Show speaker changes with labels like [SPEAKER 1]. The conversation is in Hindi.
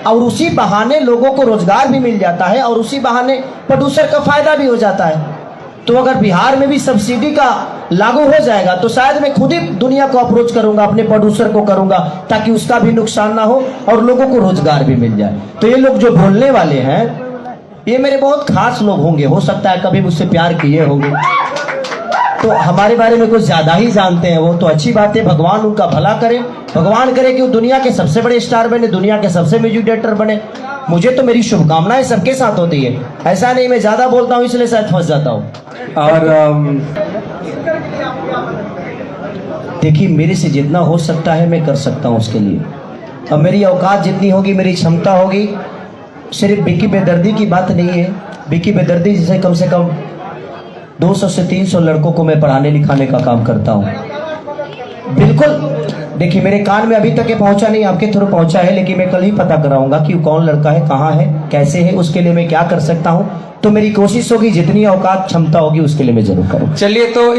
[SPEAKER 1] और उसी बहाने लोगों को रोजगार भी मिल जाता है और उसी बहाने प्रोड्यूसर का फायदा भी हो जाता है। तो अगर बिहार में भी सब्सिडी का लागू हो जाएगा तो शायद मैं खुद ही दुनिया को अप्रोच करूंगा, अपने प्रोड्यूसर को करूंगा, ताकि उसका भी नुकसान ना हो और लोगों को रोजगार भी मिल जाए। तो ये लोग जो बोलने वाले हैं ये मेरे बहुत खास लोग होंगे, हो सकता है कभी मुझसे प्यार किए होंगे, तो हमारे बारे में कुछ ज्यादा ही जानते हैं वो, तो अच्छी बात है। भगवान उनका भला करे, भगवान करे कि वो दुनिया के सबसे बड़े स्टार बने, दुनिया के सबसे म्यूजिक डायरेक्टर बने। मुझे तो मेरी शुभकामनाएं सबके साथ होती है, ऐसा नहीं मैं ज्यादा बोलता हूँ इसलिए शायद फंस जाता हूँ।
[SPEAKER 2] और
[SPEAKER 1] देखिए मेरे से जितना हो सकता है मैं कर सकता हूँ उसके लिए। अब मेरी औकात जितनी होगी, मेरी क्षमता होगी, सिर्फ विक्की बेदर्दी की बात नहीं है। विक्की बेदर्दी जैसे कम से कम 200 से 300 लड़कों को मैं पढ़ाने लिखाने का काम करता हूँ। बिल्कुल, देखिए मेरे कान में अभी तक ये पहुंचा नहीं, आपके थ्रू पहुंचा है, लेकिन मैं कल ही पता कराऊंगा कि कौन लड़का है, कहाँ है, कैसे है, उसके लिए मैं क्या कर सकता हूँ। तो मेरी कोशिश होगी जितनी औकात क्षमता होगी उसके लिए मैं जरूर करूँ।
[SPEAKER 2] चलिए तो